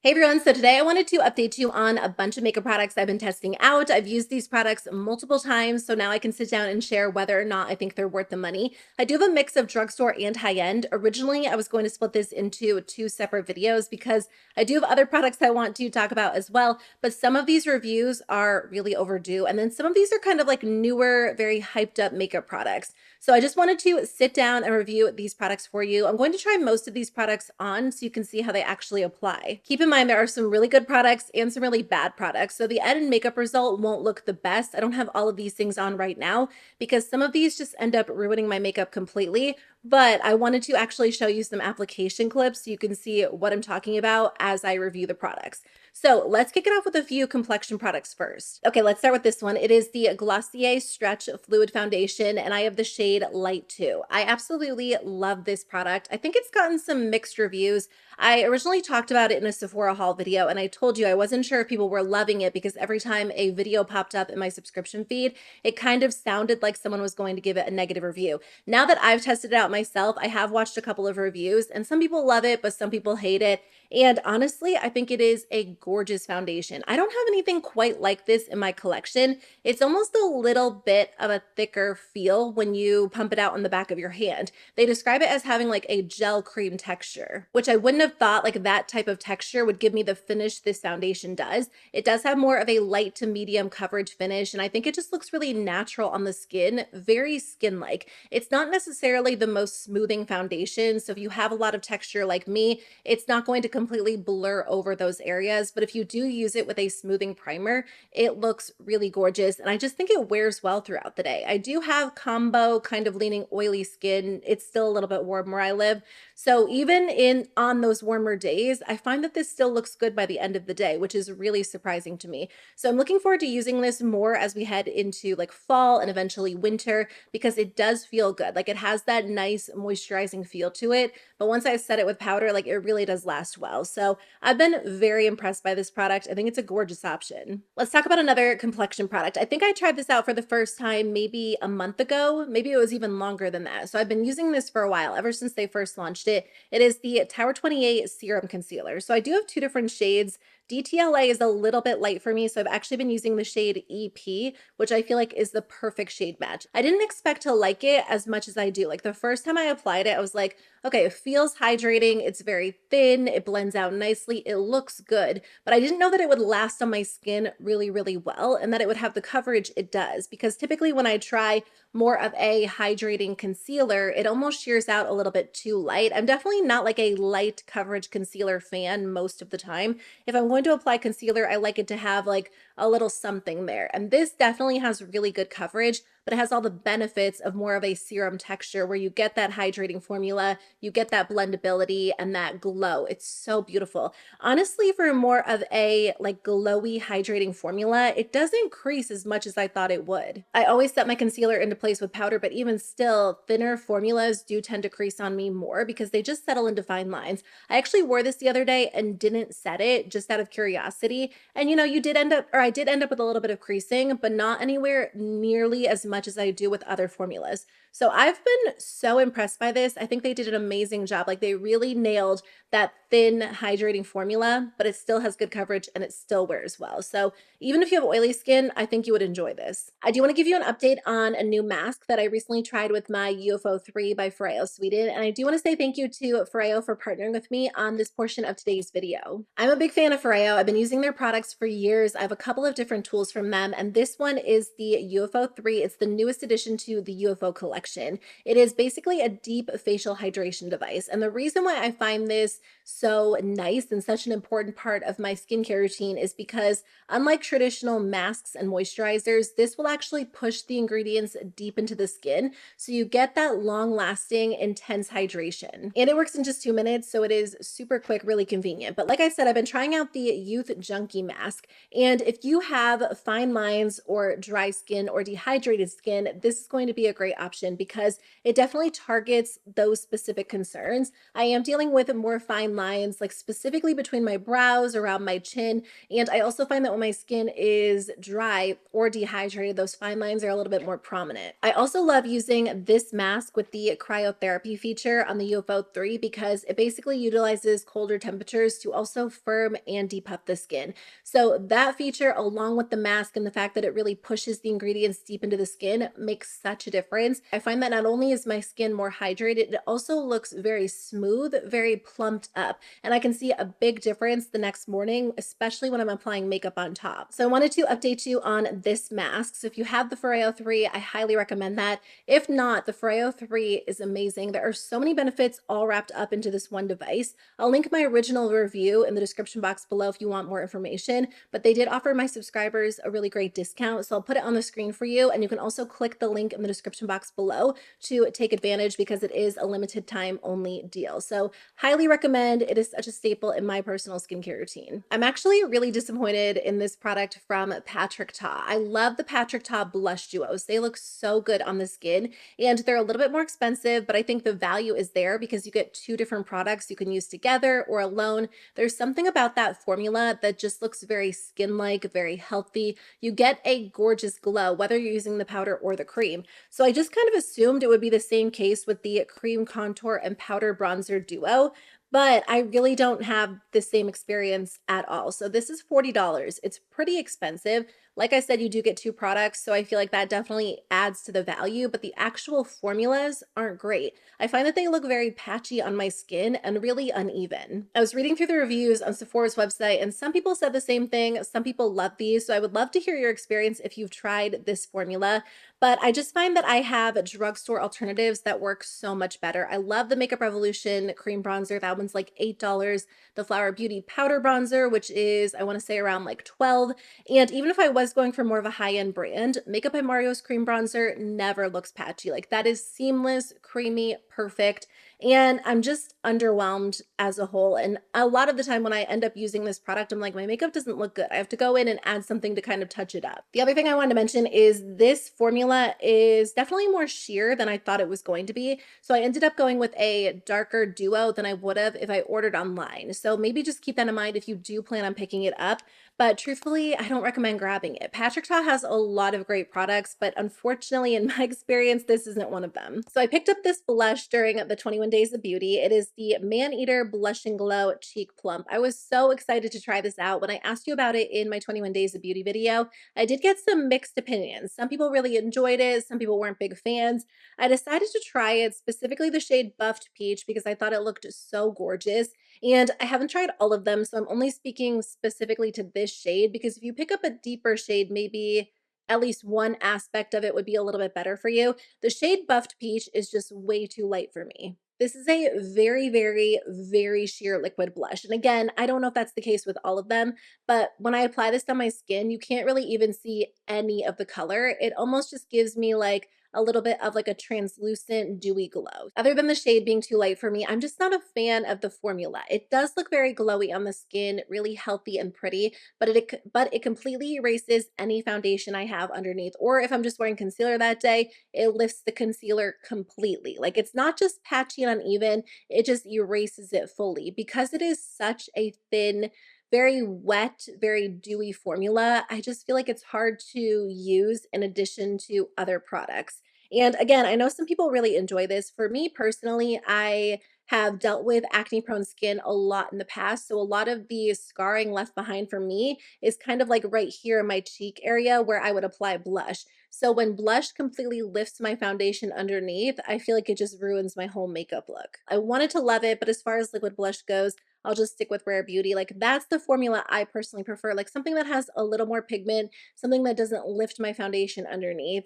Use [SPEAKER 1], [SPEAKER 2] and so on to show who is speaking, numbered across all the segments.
[SPEAKER 1] Hey everyone, so today I wanted to update you on a bunch of makeup products I've been testing out. I've used these products multiple times, so now I can sit down and share whether or not I think they're worth the money. I do have a mix of drugstore and high-end. Originally, I was going to split this into two separate videos because I do have other products I want to talk about as well, but some of these reviews are really overdue, and then some of these are kind of like newer, very hyped up makeup products. So I just wanted to sit down and review these products for you. I'm going to try most of these products on so you can see how they actually apply. Keep in mind there are some really good products and some really bad products. So the end makeup result won't look the best. I don't have all of these things on right now because some of these just end up ruining my makeup completely. But I wanted to actually show you some application clips so you can see what I'm talking about as I review the products. So let's kick it off with a few complexion products first. Okay, let's start with this one. It is the Glossier Stretch Fluid Foundation, and I have the shade Light 2. I absolutely love this product. I think it's gotten some mixed reviews. I originally talked about it in a Sephora haul video, and I told you I wasn't sure if people were loving it because every time a video popped up in my subscription feed, it kind of sounded like someone was going to give it a negative review. Now that I've tested it out myself, I have watched a couple of reviews, and some people love it, but some people hate it. And honestly, I think it is a gorgeous foundation. I don't have anything quite like this in my collection. It's almost a little bit of a thicker feel when you pump it out on the back of your hand. They describe it as having like a gel cream texture, which I wouldn't have thought like that type of texture would give me the finish this foundation does. It does have more of a light to medium coverage finish, and I think it just looks really natural on the skin, very skin-like. It's not necessarily the most smoothing foundation, so if you have a lot of texture like me, it's not going to completely blur over those areas, but if you do use it with a smoothing primer, it looks really gorgeous, and I just think it wears well throughout the day. I do have combo kind of leaning oily skin. It's still a little bit warm where I live, so even on those warmer days, I find that this still looks good by the end of the day, which is really surprising to me. So I'm looking forward to using this more as we head into like fall and eventually winter because it does feel good. Like it has that nice moisturizing feel to it, but once I set it with powder, like it really does last well. So I've been very impressed by this product. I think it's a gorgeous option. Let's talk about another complexion product. I think I tried this out for the first time maybe a month ago. Maybe it was even longer than that. So I've been using this for a while, ever since they first launched it. It is the Tower 28 Serum Concealer. So I do have two different shades. DTLA is a little bit light for me, so I've actually been using the shade EP, which I feel like is the perfect shade match. I didn't expect to like it as much as I do. Like the first time I applied it, I was like, okay, it feels hydrating, it's very thin, it blends out nicely, it looks good, but I didn't know that it would last on my skin really, really well and that it would have the coverage it does, because typically when I try more of a hydrating concealer, it almost shears out a little bit too light. I'm definitely not like a light coverage concealer fan most of the time. If I'm going to apply concealer, I like it to have like a little something there. And this definitely has really good coverage, but it has all the benefits of more of a serum texture where you get that hydrating formula, you get that blendability and that glow. It's so beautiful. Honestly, for more of a like glowy hydrating formula, it doesn't crease as much as I thought it would. I always set my concealer into place with powder, but even still, thinner formulas do tend to crease on me more because they just settle into fine lines. I actually wore this the other day and didn't set it just out of curiosity. And I did end up with a little bit of creasing, but not anywhere nearly as much as I do with other formulas. So I've been so impressed by this. I think they did an amazing job. Like they really nailed that thin hydrating formula, but it still has good coverage and it still wears well. So even if you have oily skin, I think you would enjoy this. I do want to give you an update on a new mask that I recently tried with my UFO 3 by Foreo Sweden. And I do want to say thank you to Foreo for partnering with me on this portion of today's video. I'm a big fan of Foreo. I've been using their products for years. I have a couple of different tools from them, and this one is the UFO 3. It's the newest addition to the UFO collection. It is basically a deep facial hydration device. And the reason why I find this so nice and such an important part of my skincare routine is because unlike traditional masks and moisturizers, this will actually push the ingredients deep into the skin. So you get that long lasting, intense hydration. And it works in just 2 minutes. So it is super quick, really convenient. But like I said, I've been trying out the Youth Junkie Mask. And if you have fine lines or dry skin or dehydrated skin, this is going to be a great option because it definitely targets those specific concerns. I am dealing with more fine lines lines, like specifically between my brows, around my chin. And I also find that when my skin is dry or dehydrated, those fine lines are a little bit more prominent. I also love using this mask with the cryotherapy feature on the UFO 3 because it basically utilizes colder temperatures to also firm and depuff the skin. So that feature, along with the mask and the fact that it really pushes the ingredients deep into the skin, makes such a difference. I find that not only is my skin more hydrated, it also looks very smooth, very plumped up. And I can see a big difference the next morning, especially when I'm applying makeup on top. So I wanted to update you on this mask. So if you have the Foreo 3, I highly recommend that. If not, the Foreo 3 is amazing. There are so many benefits all wrapped up into this one device. I'll link my original review in the description box below if you want more information, but they did offer my subscribers a really great discount. So I'll put it on the screen for you. And you can also click the link in the description box below to take advantage because it is a limited time only deal. So highly recommend. It is such a staple in my personal skincare routine. I'm actually really disappointed in this product from Patrick Ta. I love the Patrick Ta blush duos. They look so good on the skin and they're a little bit more expensive, but I think the value is there because you get two different products you can use together or alone. There's something about that formula that just looks very skin-like, very healthy. You get a gorgeous glow, whether you're using the powder or the cream. So I just kind of assumed it would be the same case with the cream contour and powder bronzer duo, but I really don't have the same experience at all. So this is $40. It's pretty expensive. Like I said, you do get two products, so I feel like that definitely adds to the value, but the actual formulas aren't great. I find that they look very patchy on my skin and really uneven. I was reading through the reviews on Sephora's website, and some people said the same thing. Some people love these, so I would love to hear your experience if you've tried this formula. But I just find that I have drugstore alternatives that work so much better. I love the Makeup Revolution cream bronzer. That one's like $8. The Flower Beauty powder bronzer, which is, I want to say around like 12. And even if I was going for more of a high-end brand, Makeup by Mario's cream bronzer never looks patchy. Like that is seamless, creamy, perfect. And I'm just underwhelmed as a whole. And a lot of the time when I end up using this product, I'm like, my makeup doesn't look good. I have to go in and add something to kind of touch it up. The other thing I wanted to mention is this formula is definitely more sheer than I thought it was going to be. So I ended up going with a darker duo than I would have if I ordered online. So maybe just keep that in mind if you do plan on picking it up. But truthfully, I don't recommend grabbing it. Patrick Ta has a lot of great products, but unfortunately, in my experience, this isn't one of them. So I picked up this blush during the 21 Days of Beauty. It is the Maneater Blush and Glow Cheek Plump. I was so excited to try this out. When I asked you about it in my 21 Days of Beauty video, I did get some mixed opinions. Some people really enjoyed it. Some people weren't big fans. I decided to try it, specifically the shade Buffed Peach, because I thought it looked so gorgeous. And I haven't tried all of them, so I'm only speaking specifically to this shade because if you pick up a deeper shade, maybe at least one aspect of it would be a little bit better for you. The shade Buffed Peach is just way too light for me. This is a very, very, very sheer liquid blush. And again, I don't know if that's the case with all of them, but when I apply this on my skin, you can't really even see any of the color. It almost just gives me like a little bit of like a translucent dewy glow. Other than the shade being too light for me, I'm just not a fan of the formula. It does look very glowy on the skin, really healthy and pretty, but it completely erases any foundation I have underneath. Or if I'm just wearing concealer that day, it lifts the concealer completely. Like it's not just patchy and uneven, it just erases it fully. Because it is such a thin, very wet, very dewy formula, I just feel like it's hard to use in addition to other products. And again, I know some people really enjoy this. For me personally, I have dealt with acne prone skin a lot in the past. So a lot of the scarring left behind for me is kind of like right here in my cheek area where I would apply blush. So when blush completely lifts my foundation underneath, I feel like it just ruins my whole makeup look. I wanted to love it, but as far as liquid blush goes, I'll just stick with Rare Beauty. Like that's the formula I personally prefer, like something that has a little more pigment, something that doesn't lift my foundation underneath.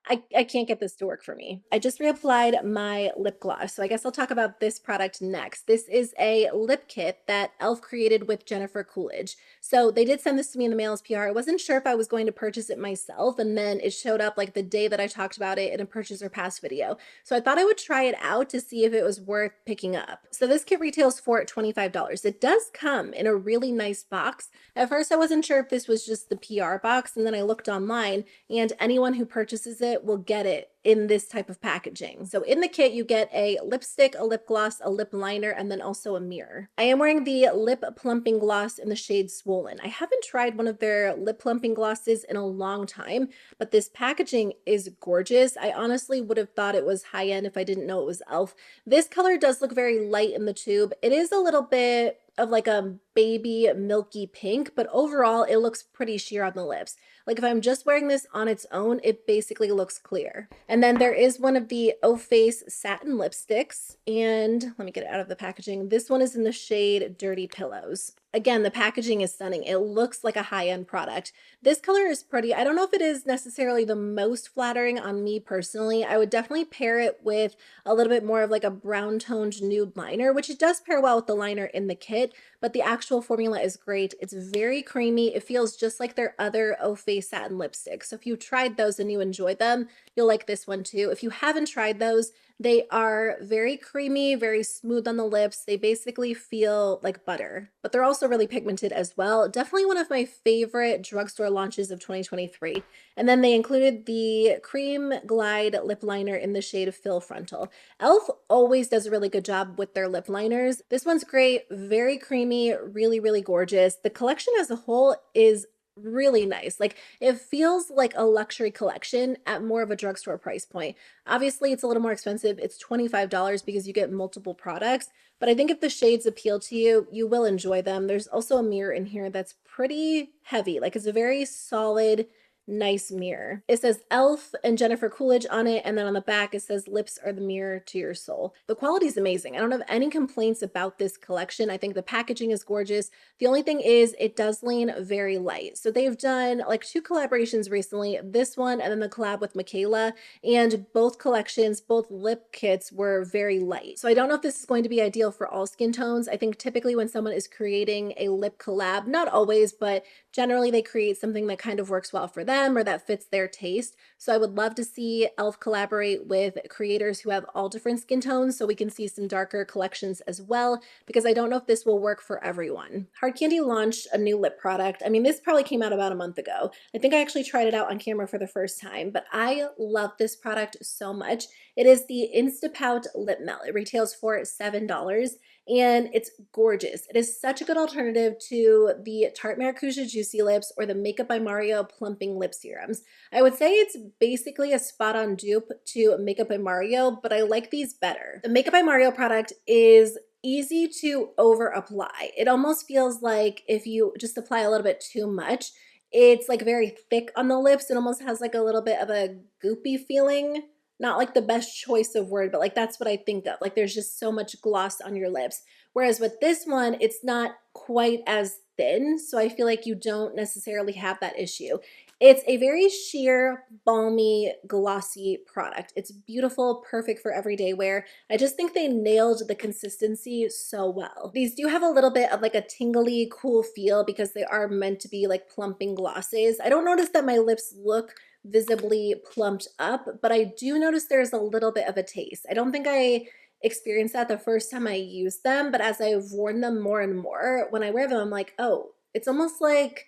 [SPEAKER 1] I can't get this to work for me. I just reapplied my lip gloss, so I guess I'll talk about this product next. This is a lip kit that e.l.f. created with Jennifer Coolidge. So they did send this to me in the mail as PR. I wasn't sure if I was going to purchase it myself, and then it showed up like the day that I talked about it in a purchase or pass video. So I thought I would try it out to see if it was worth picking up. So this kit retails for $25. It does come in a really nice box. At first I wasn't sure if this was just the PR box, and then I looked online, and anyone who purchases it palette will get it in this type of packaging. So in the kit, you get a lipstick, a lip gloss, a lip liner, and then also a mirror. I am wearing the lip plumping gloss in the shade Swollen. I haven't tried one of their lip plumping glosses in a long time, but this packaging is gorgeous. I honestly would have thought it was high end if I didn't know it was e.l.f. This color does look very light in the tube. It is a little bit of like a baby milky pink, but overall it looks pretty sheer on the lips. Like if I'm just wearing this on its own, it basically looks clear. And then there is one of the O-Face satin lipsticks, and let me get it out of the packaging. This one is in the shade Dirty Pillows. Again, the packaging is stunning. It looks like a high-end product. This color is pretty. I don't know if it is necessarily the most flattering on me personally. I would definitely pair it with a little bit more of like a brown toned nude liner, which it does pair well with the liner in the kit, but the actual formula is great. It's very creamy. It feels just like their other O-Face satin lipsticks. So if you tried those and you enjoyed them, you'll like this one too. If you haven't tried those, they are very creamy, very smooth on the lips. They basically feel like butter, but they're also really pigmented as well. Definitely one of my favorite drugstore launches of 2023. And then they included the Cream Glide lip liner in the shade Fill Frontal. e.l.f. always does a really good job with their lip liners. This one's great, very creamy, really, really gorgeous. The collection as a whole is really nice. Like it feels like a luxury collection at more of a drugstore price point. Obviously, it's a little more expensive. It's $25 because you get multiple products, but I think if the shades appeal to you, you will enjoy them. There's also a mirror in here that's pretty heavy. Like it's a very solid, nice mirror. It says e.l.f. and Jennifer Coolidge on it, and then on the back it says lips are the mirror to your soul. The quality is amazing. I don't have any complaints about this collection. I think the packaging is gorgeous. The only thing is it does lean very light. So they've done like 2 collaborations recently, this one and then the collab with Michaela, and both collections, both lip kits were very light. So I don't know if this is going to be ideal for all skin tones. I think typically when someone is creating a lip collab, not always, but generally they create something that kind of works well for them or that fits their taste. So I would love to see e.l.f. collaborate with creators who have all different skin tones so we can see some darker collections as well, because I don't know if this will work for everyone. Hard Candy launched a new lip product. I mean, this probably came out about a month ago. I think I actually tried it out on camera for the first time, but I love this product so much. It is the Insta Pout Lip Melt. It retails for $7. And it's gorgeous. It is such a good alternative to the Tarte Maracuja Juicy Lips or the Makeup by Mario Plumping Lip Serums. I would say it's basically a spot-on dupe to Makeup by Mario, but I like these better. The Makeup by Mario product is easy to over-apply. It almost feels like if you just apply a little bit too much, it's like very thick on the lips. It almost has like a little bit of a goopy feeling. Not like the best choice of word, but like that's what I think of. Like there's just so much gloss on your lips. Whereas with this one, it's not quite as thin, so I feel like you don't necessarily have that issue. It's a very sheer, balmy, glossy product. It's beautiful, perfect for everyday wear. I just think they nailed the consistency so well. These do have a little bit of like a tingly, cool feel because they are meant to be like plumping glosses. I don't notice that my lips look visibly plumped up, but I do notice there's a little bit of a taste. I don't think I experienced that the first time I used them, but as I've worn them more and more, when I wear them, I'm like, oh, it's almost like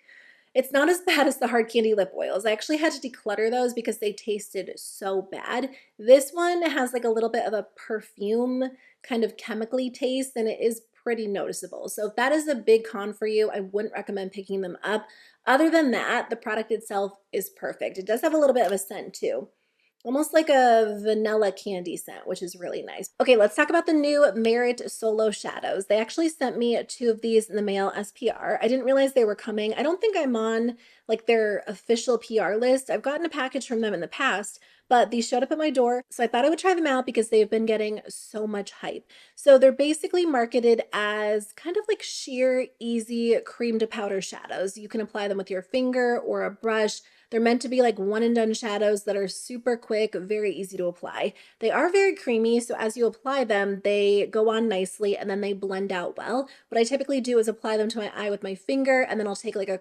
[SPEAKER 1] it's not as bad as the Hard Candy lip oils. I actually had to declutter those because they tasted so bad. This one has like a little bit of a perfume kind of chemically taste, and it is pretty noticeable. So if that is a big con for you, I wouldn't recommend picking them up. Other than that, the product itself is perfect. It does have a little bit of a scent too. Almost like a vanilla candy scent, which is really nice. Okay, let's talk about the new Merit Solo Shadows. They actually sent me 2 of these in the mail as PR. I didn't realize they were coming. I don't think I'm on like their official PR list. I've gotten a package from them in the past, but these showed up at my door. So I thought I would try them out because they've been getting so much hype. So they're basically marketed as kind of like sheer, easy cream to powder shadows. You can apply them with your finger or a brush. They're meant to be like one and done shadows that are super quick, very easy to apply. They are very creamy, so as you apply them, they go on nicely and then they blend out well. What I typically do is apply them to my eye with my finger, and then I'll take like a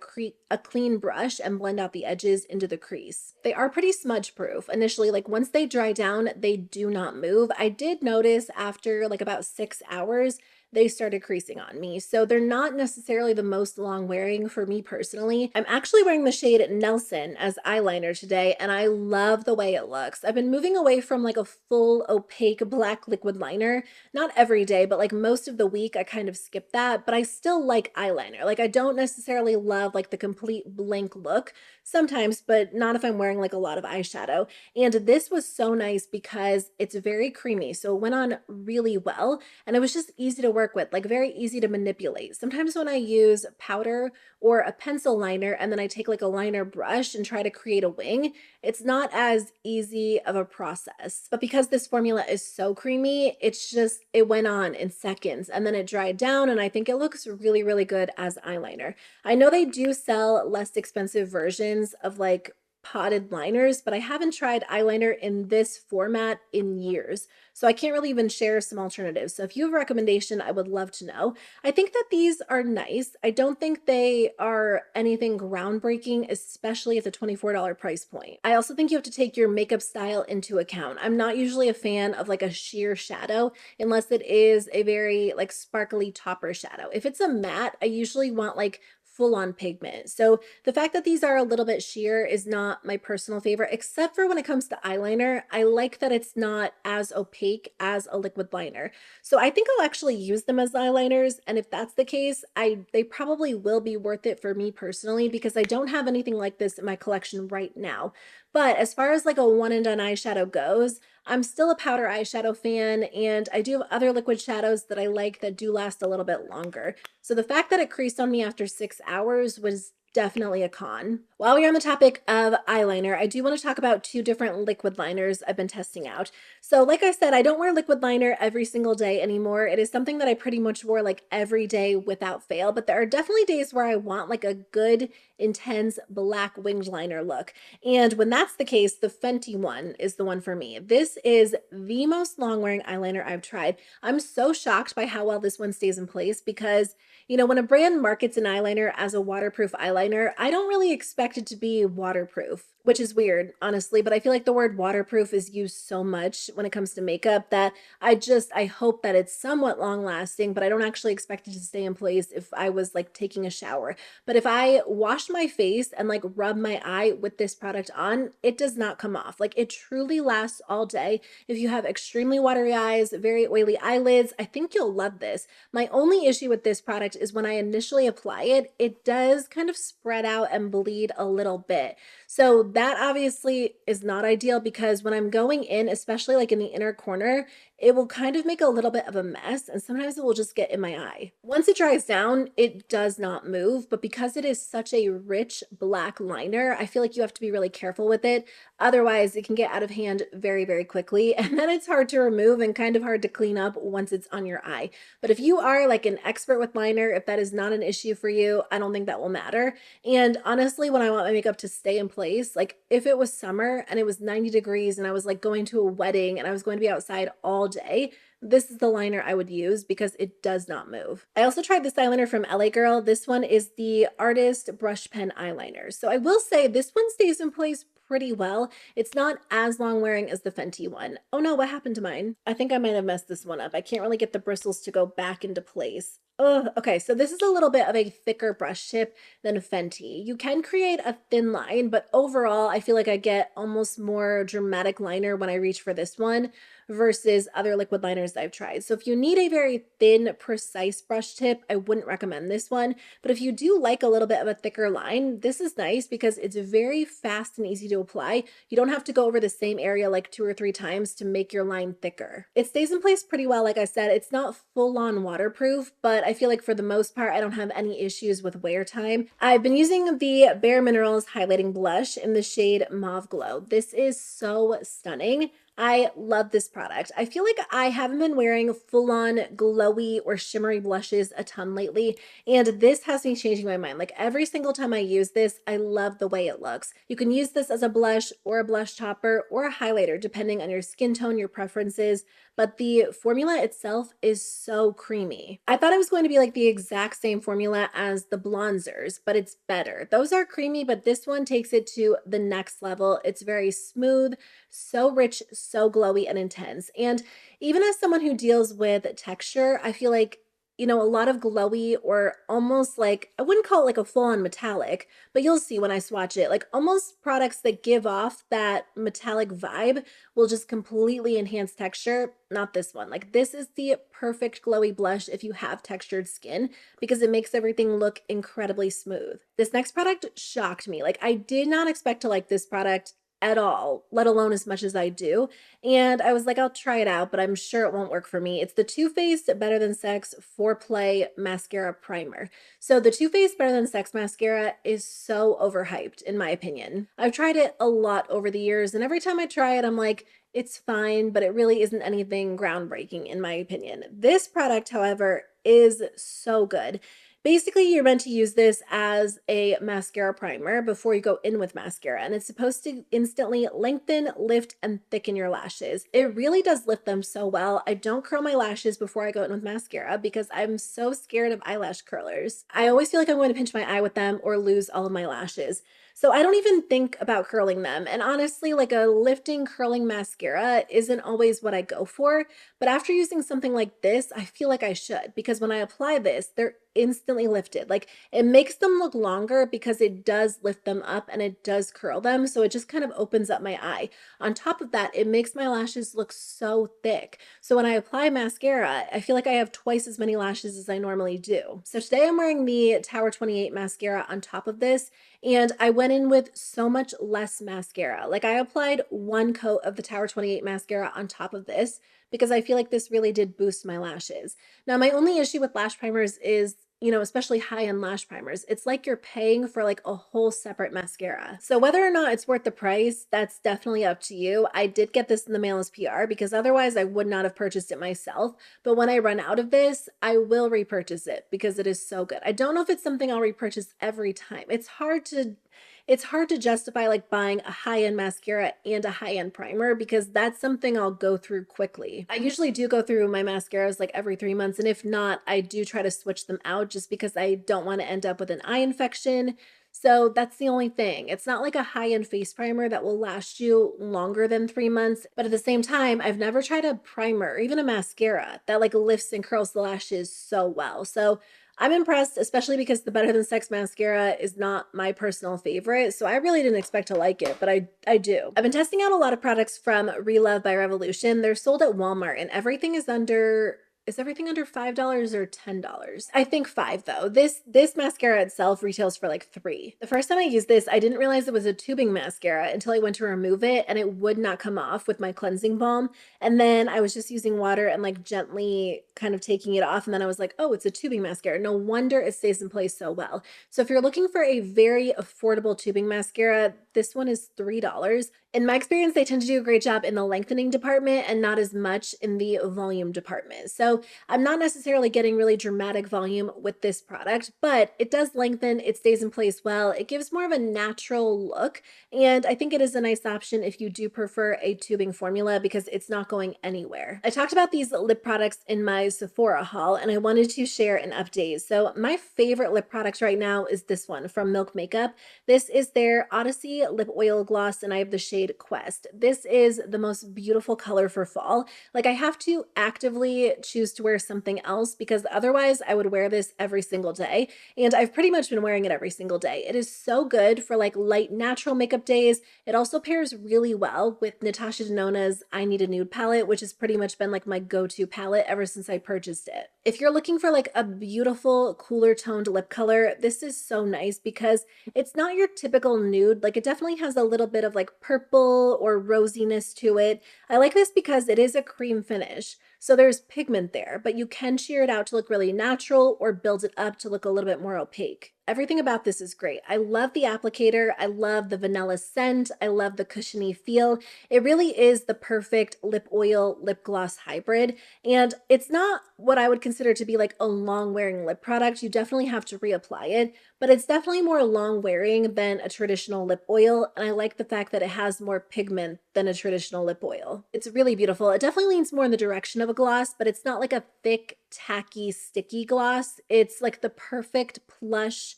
[SPEAKER 1] clean brush and blend out the edges into the crease. They are pretty smudge proof. Initially, like once they dry down, they do not move. I did notice after like about 6 hours they started creasing on me. So they're not necessarily the most long wearing for me personally. I'm actually wearing the shade Nelson as eyeliner today, and I love the way it looks. I've been moving away from like a full opaque black liquid liner, not every day, but like most of the week I kind of skip that, but I still like eyeliner. Like I don't necessarily love like the complete blank look sometimes, but not if I'm wearing like a lot of eyeshadow. And this was so nice because it's very creamy. So it went on really well and it was just easy to work with, like very easy to manipulate. Sometimes when I use powder or a pencil liner and then I take like a liner brush and try to create a wing, it's not as easy of a process. But because this formula is so creamy, it went on in seconds and then it dried down and I think it looks really, really good as eyeliner. I know they do sell less expensive versions of like potted liners, but I haven't tried eyeliner in this format in years. So I can't really even share some alternatives. So if you have a recommendation, I would love to know. I think that these are nice. I don't think they are anything groundbreaking, especially at the $24 price point. I also think you have to take your makeup style into account. I'm not usually a fan of like a sheer shadow unless it is a very like sparkly topper shadow. If it's a matte, I usually want like full on pigment. So the fact that these are a little bit sheer is not my personal favorite, except for when it comes to eyeliner. I like that it's not as opaque as a liquid liner. So I think I'll actually use them as eyeliners. And if that's the case, they probably will be worth it for me personally because I don't have anything like this in my collection right now. But as far as like a one and done eyeshadow goes, I'm still a powder eyeshadow fan, and I do have other liquid shadows that I like that do last a little bit longer. So the fact that it creased on me after 6 hours was definitely a con. While we're on the topic of eyeliner, I do want to talk about two different liquid liners I've been testing out. So like I said, I don't wear liquid liner every single day anymore. It is something that I pretty much wore like every day without fail, but there are definitely days where I want like a good, intense black winged liner look. And when that's the case, the Fenty one is the one for me. This is the most long wearing eyeliner I've tried. I'm so shocked by how well this one stays in place because, you know, when a brand markets an eyeliner as a waterproof eyeliner, I don't really expect it to be waterproof, which is weird, honestly, but I feel like the word waterproof is used so much when it comes to makeup that I hope that it's somewhat long lasting, but I don't actually expect it to stay in place if I was like taking a shower. But if I wash my face and like rub my eye with this product on, it does not come off. Like it truly lasts all day. If you have extremely watery eyes, very oily eyelids, I think you'll love this. My only issue with this product is when I initially apply it, it does kind of spread out and bleed a little bit. So that obviously is not ideal because when I'm going in, especially like in the inner corner, it will kind of make a little bit of a mess and sometimes it will just get in my eye. Once it dries down, it does not move, but because it is such a rich black liner, I feel like you have to be really careful with it. Otherwise, it can get out of hand very, very quickly and then it's hard to remove and kind of hard to clean up once it's on your eye. But if you are like an expert with liner, if that is not an issue for you, I don't think that will matter. And honestly, when I want my makeup to stay in place, like if it was summer and it was 90 degrees and I was like going to a wedding and I was going to be outside all day, this is the liner I would use because it does not move. I also tried this eyeliner from LA Girl. This one is the Artist Brush Pen Eyeliner. So I will say this one stays in place pretty well. It's not as long wearing as the Fenty one. Oh no, what happened to mine? I think I might have messed this one up. I can't really get the bristles to go back into place. Oh, okay, so this is a little bit of a thicker brush tip than Fenty. You can create a thin line, but overall, I feel like I get almost more dramatic liner when I reach for this one versus other liquid liners I've tried. So if you need a very thin, precise brush tip, I wouldn't recommend this one. But if you do like a little bit of a thicker line, this is nice because it's very fast and easy to apply. You don't have to go over the same area like 2 or 3 times to make your line thicker. It stays in place pretty well, like I said. It's not full-on waterproof, but I feel like for the most part, I don't have any issues with wear time. I've been using the Bare Minerals Highlighting Blush in the shade Mauve Glow. This is so stunning. I love this product. I feel like I haven't been wearing full-on glowy or shimmery blushes a ton lately, and this has me changing my mind. Like every single time I use this, I love the way it looks. You can use this as a blush or a blush topper or a highlighter, depending on your skin tone, your preferences, but the formula itself is so creamy. I thought it was going to be like the exact same formula as the bronzers, but it's better. Those are creamy, but this one takes it to the next level. It's very smooth, so rich, so glowy and intense. And even as someone who deals with texture, I feel like a lot of glowy or almost like, I wouldn't call it like a full-on metallic, but you'll see when I swatch it, like almost products that give off that metallic vibe will just completely enhance texture. Not this one. Like this is the perfect glowy blush if you have textured skin because it makes everything look incredibly smooth. This next product shocked me. Like I did not expect to like this product at all, let alone as much as I do. And I was like, I'll try it out, but I'm sure it won't work for me. It's the Too Faced Better Than Sex Foreplay Mascara Primer. So the Too Faced Better Than Sex mascara is so overhyped, in my opinion. I've tried it a lot over the years, and every time I try it, I'm like, it's fine, but it really isn't anything groundbreaking, in my opinion. This product, however, is so good. Basically, you're meant to use this as a mascara primer before you go in with mascara, and it's supposed to instantly lengthen, lift, and thicken your lashes. It really does lift them so well. I don't curl my lashes before I go in with mascara because I'm so scared of eyelash curlers. I always feel like I'm going to pinch my eye with them or lose all of my lashes. So I don't even think about curling them. And honestly, like a lifting curling mascara isn't always what I go for. But after using something like this, I feel like I should, because when I apply this, they're instantly lifted. Like it makes them look longer because it does lift them up and it does curl them. So it just kind of opens up my eye. On top of that, it makes my lashes look so thick. So when I apply mascara, I feel like I have twice as many lashes as I normally do. So today I'm wearing the Tower 28 mascara on top of this, and I went in with so much less mascara. Like I applied one coat of the Tower 28 mascara on top of this because I feel like this really did boost my lashes. Now, my only issue with lash primers is, especially high-end lash primers, it's like you're paying for like a whole separate mascara. So whether or not it's worth the price, that's definitely up to you. I did get this in the mail as PR because otherwise I would not have purchased it myself. But when I run out of this, I will repurchase it because it is so good. I don't know if it's something I'll repurchase every time. It's hard to justify like buying a high-end mascara and a high-end primer because that's something I'll go through quickly. I usually do go through my mascaras like every 3 months, and if not, I do try to switch them out just because I don't want to end up with an eye infection. So that's the only thing. It's not like a high-end face primer that will last you longer than 3 months, but at the same time, I've never tried a primer or even a mascara that like lifts and curls the lashes so well. So I'm impressed, especially because the Better Than Sex mascara is not my personal favorite, so I really didn't expect to like it, but I do. I've been testing out a lot of products from Relove by Revolution. They're sold at Walmart, and everything is under $5 or $10? I think 5 though. This mascara itself retails for like 3. The first time I used this, I didn't realize it was a tubing mascara until I went to remove it and it would not come off with my cleansing balm. And then I was just using water and like gently kind of taking it off, and then I was like, oh, it's a tubing mascara. No wonder it stays in place so well. So if you're looking for a very affordable tubing mascara, this one is $3. In my experience, they tend to do a great job in the lengthening department and not as much in the volume department. So I'm not necessarily getting really dramatic volume with this product, but it does lengthen, it stays in place well, it gives more of a natural look, and I think it is a nice option if you do prefer a tubing formula because it's not going anywhere. I talked about these lip products in my Sephora haul, and I wanted to share an update. So my favorite lip product right now is this one from Milk Makeup. This is their Odyssey Lip Oil Gloss, and I have the shade Quest. This is the most beautiful color for fall. Like I have to actively choose to wear something else because otherwise I would wear this every single day. And I've pretty much been wearing it every single day. It is so good for like light natural makeup days. It also pairs really well with Natasha Denona's I Need a Nude palette, which has pretty much been like my go-to palette ever since I purchased it. If you're looking for like a beautiful, cooler toned lip color, this is so nice because it's not your typical nude. Like it definitely has a little bit of like purple or rosiness to it. I like this because it is a cream finish, so there's pigment there, but you can sheer it out to look really natural or build it up to look a little bit more opaque. Everything about this is great. I love the applicator. I love the vanilla scent. I love the cushiony feel. It really is the perfect lip oil, lip gloss hybrid. And it's not what I would consider to be like a long wearing lip product. You definitely have to reapply it, but it's definitely more long wearing than a traditional lip oil. And I like the fact that it has more pigment than a traditional lip oil. It's really beautiful. It definitely leans more in the direction of a gloss, but it's not like a thick, tacky, sticky gloss. It's like the perfect plush,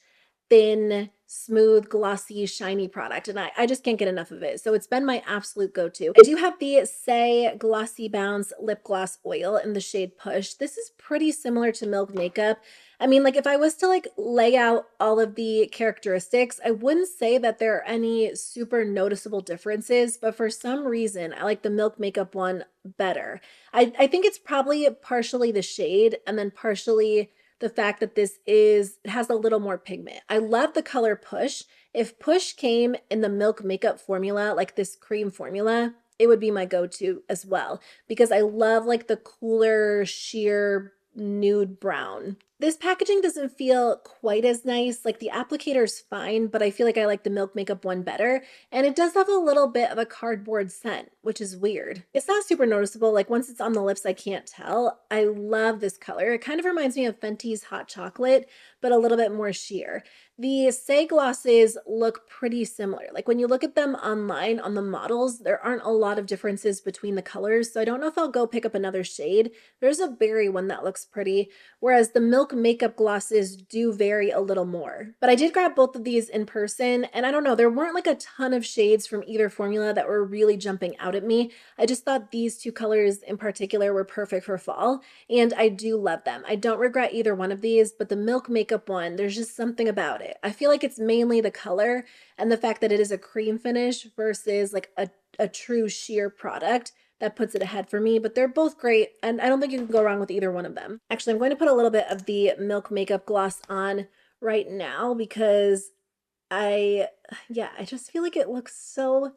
[SPEAKER 1] thin, smooth, glossy, shiny product, and I just can't get enough of it. So it's been my absolute go-to. I do have the Saie Glossybounce Lip Gloss Oil in the shade Push. This is pretty similar to Milk Makeup. I mean, like if I was to like lay out all of the characteristics, I wouldn't say that there are any super noticeable differences, but for some reason, I like the Milk Makeup one better. I think it's probably partially the shade and then partially the fact that it has a little more pigment. I love the color Push. If Push came in the Milk Makeup formula, like this cream formula, it would be my go-to as well because I love like the cooler, sheer nude brown. This packaging doesn't feel quite as nice. Like the applicator's fine, but I feel like I like the Milk Makeup one better. And it does have a little bit of a cardboard scent, which is weird. It's not super noticeable. Like once it's on the lips, I can't tell. I love this color. It kind of reminds me of Fenty's Hot Chocolate, but a little bit more sheer. The Saie glosses look pretty similar. Like when you look at them online on the models, there aren't a lot of differences between the colors. So I don't know if I'll go pick up another shade. There's a berry one that looks pretty, whereas the Milk Makeup glosses do vary a little more. But I did grab both of these in person, and I don't know, there weren't like a ton of shades from either formula that were really jumping out at me. I just thought these two colors in particular were perfect for fall, and I do love them. I don't regret either one of these, but the Milk Makeup one, there's just something about it. I feel like it's mainly the color and the fact that it is a cream finish versus like a true sheer product that puts it ahead for me, but they're both great, and I don't think you can go wrong with either one of them. Actually, I'm going to put a little bit of the Milk Makeup gloss on right now because yeah, I just feel like it looks so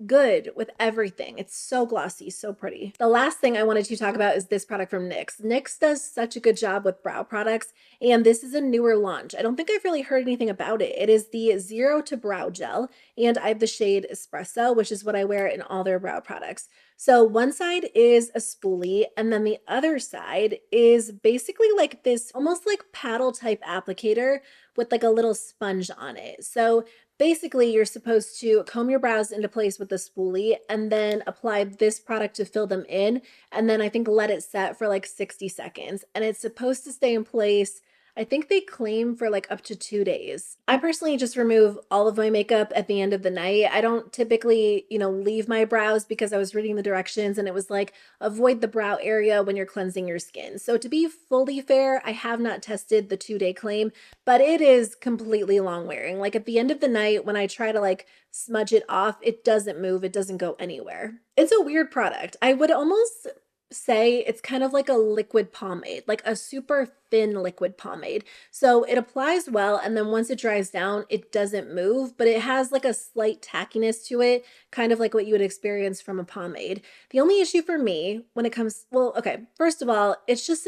[SPEAKER 1] good with everything. It's so glossy, so pretty. The last thing I wanted to talk about is this product from NYX. NYX does such a good job with brow products, and this is a newer launch. I don't think I've really heard anything about it. It is the Zero to Brow Gel, and I have the shade Espresso, which is what I wear in all their brow products. So one side is a spoolie, and then the other side is basically like this almost like paddle type applicator with like a little sponge on it. So basically, you're supposed to comb your brows into place with the spoolie and then apply this product to fill them in. And then I think let it set for like 60 seconds. And it's supposed to stay in place, I think they claim for like up to 2 days. I personally just remove all of my makeup at the end of the night. I don't typically, leave my brows because I was reading the directions and it was like, avoid the brow area when you're cleansing your skin. So to be fully fair, I have not tested the 2-day claim, but it is completely long wearing. Like at the end of the night, when I try to like smudge it off, it doesn't move. It doesn't go anywhere. It's a weird product. I would almost say it's kind of like a liquid pomade, like a super thin liquid pomade. So it applies well, and then once it dries down, it doesn't move, but it has like a slight tackiness to it, kind of like what you would experience from a pomade. The only issue for me when it comes, well, okay, first of all, it's just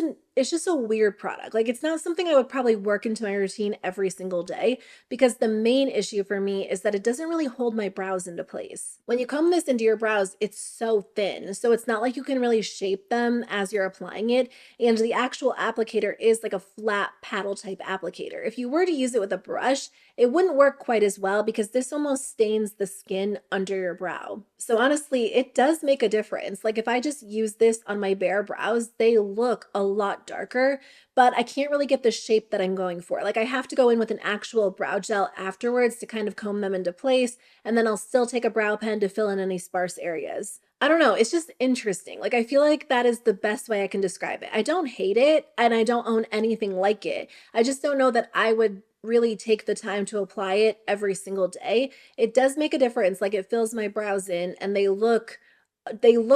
[SPEAKER 1] a weird product. Like it's not something I would probably work into my routine every single day because the main issue for me is that it doesn't really hold my brows into place. When you comb this into your brows, it's so thin. So it's not like you can really shape them as you're applying it. And the actual applicator is like a flat paddle type applicator. If you were to use it with a brush, it wouldn't work quite as well because this almost stains the skin under your brow. So honestly, it does make a difference. Like if I just use this on my bare brows, they look a lot darker, but I can't really get the shape that I'm going for. Like I have to go in with an actual brow gel afterwards to kind of comb them into place, and then I'll still take a brow pen to fill in any sparse areas. I don't know, it's just interesting. Like I feel like that is the best way I can describe it. I don't hate it and I don't own anything like it. I just don't know that I would really take the time to apply it every single day. It does make a difference. Like it fills my brows in and they look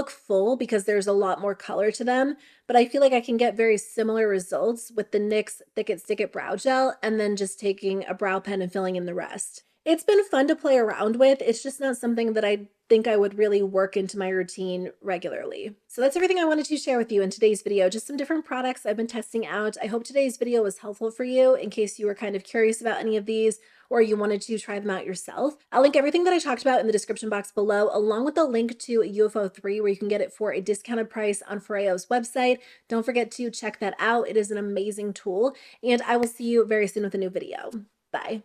[SPEAKER 1] full because there's a lot more color to them, but I feel like I can get very similar results with the NYX Thick It Stick It Brow Gel and then just taking a brow pen and filling in the rest. It's been fun to play around with. It's just not something that I think I would really work into my routine regularly. So that's everything I wanted to share with you in today's video. Just some different products I've been testing out. I hope today's video was helpful for you in case you were kind of curious about any of these or you wanted to try them out yourself. I'll link everything that I talked about in the description box below, along with the link to UFO 3 where you can get it for a discounted price on Foreo's website. Don't forget to check that out. It is an amazing tool, and I will see you very soon with a new video. Bye.